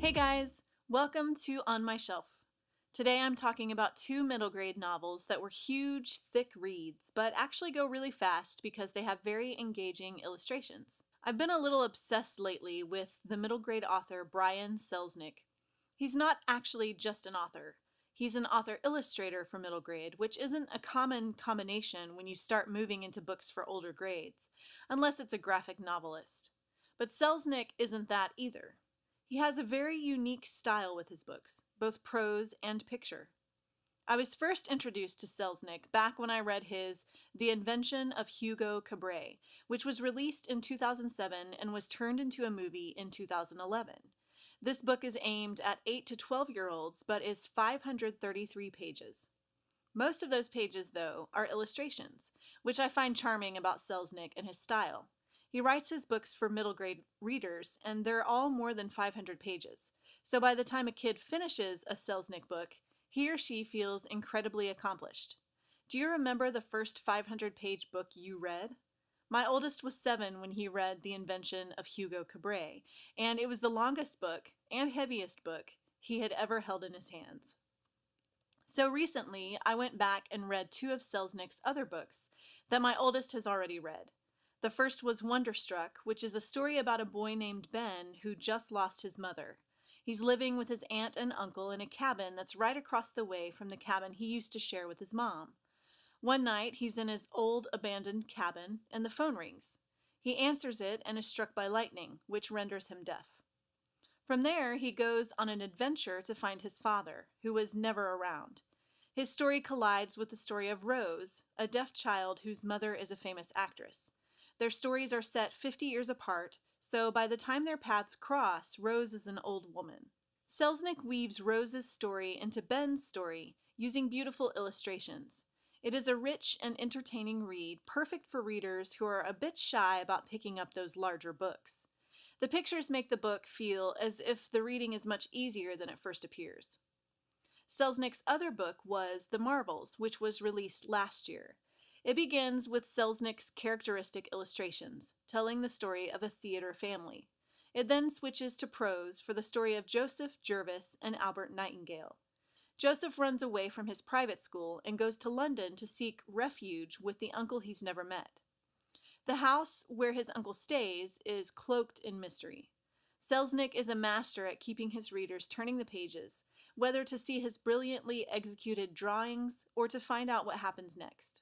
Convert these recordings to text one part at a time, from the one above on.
Hey guys, welcome to On My Shelf. Today I'm talking about two middle grade novels that were huge, thick reads, but actually go really fast because they have very engaging illustrations. I've been a little obsessed lately with the middle grade author Brian Selznick. He's not actually just an author. He's an author illustrator for middle grade, which isn't a common combination when you start moving into books for older grades, unless it's a graphic novelist. But Selznick isn't that either. He has a very unique style with his books, both prose and picture. I was first introduced to Selznick back when I read his The Invention of Hugo Cabret, which was released in 2007 and was turned into a movie in 2011. This book is aimed at 8 to 12-year-olds, but is 533 pages. Most of those pages, though, are illustrations, which I find charming about Selznick and his style. He writes his books for middle grade readers, and they're all more than 500 pages. So by the time a kid finishes a Selznick book, he or she feels incredibly accomplished. Do you remember the first 500-page book you read? My oldest was 7 when he read The Invention of Hugo Cabret, and it was the longest book and heaviest book he had ever held in his hands. So recently, I went back and read 2 of Selznick's other books that my oldest has already read. The first was Wonderstruck, which is a story about a boy named Ben who just lost his mother. He's living with his aunt and uncle in a cabin that's right across the way from the cabin he used to share with his mom. One night, he's in his old abandoned cabin, and the phone rings. He answers it and is struck by lightning, which renders him deaf. From there, he goes on an adventure to find his father, who was never around. His story collides with the story of Rose, a deaf child whose mother is a famous actress. Their stories are set 50 years apart, so by the time their paths cross, Rose is an old woman. Selznick weaves Rose's story into Ben's story using beautiful illustrations. It is a rich and entertaining read, perfect for readers who are a bit shy about picking up those larger books. The pictures make the book feel as if the reading is much easier than it first appears. Selznick's other book was The Marvels, which was released last year. It begins with Selznick's characteristic illustrations, telling the story of a theater family. It then switches to prose for the story of Joseph Jervis and Albert Nightingale. Joseph runs away from his private school and goes to London to seek refuge with the uncle he's never met. The house where his uncle stays is cloaked in mystery. Selznick is a master at keeping his readers turning the pages, whether to see his brilliantly executed drawings or to find out what happens next.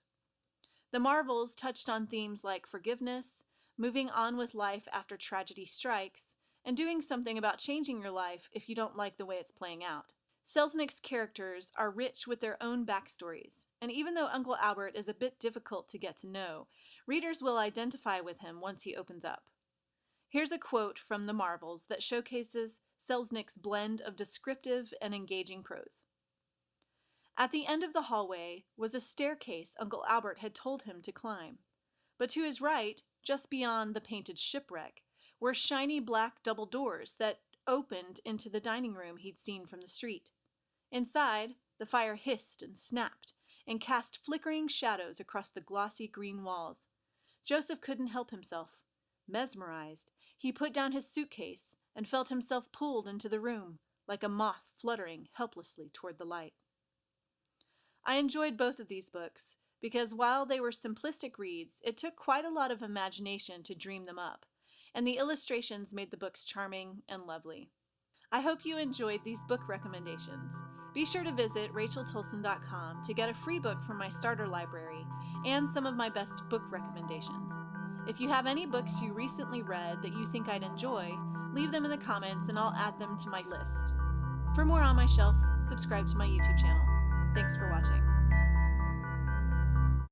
The Marvels touched on themes like forgiveness, moving on with life after tragedy strikes, and doing something about changing your life if you don't like the way it's playing out. Selznick's characters are rich with their own backstories, and even though Uncle Albert is a bit difficult to get to know, readers will identify with him once he opens up. Here's a quote from The Marvels that showcases Selznick's blend of descriptive and engaging prose. At the end of the hallway was a staircase Uncle Albert had told him to climb. But to his right, just beyond the painted shipwreck, were shiny black double doors that opened into the dining room he'd seen from the street. Inside, the fire hissed and snapped and cast flickering shadows across the glossy green walls. Joseph couldn't help himself. Mesmerized, he put down his suitcase and felt himself pulled into the room, like a moth fluttering helplessly toward the light. I enjoyed both of these books because while they were simplistic reads, it took quite a lot of imagination to dream them up, and the illustrations made the books charming and lovely. I hope you enjoyed these book recommendations. Be sure to visit racheltolson.com to get a free book from my starter library and some of my best book recommendations. If you have any books you recently read that you think I'd enjoy, leave them in the comments and I'll add them to my list. For more On My Shelf, subscribe to my YouTube channel. Thanks for watching.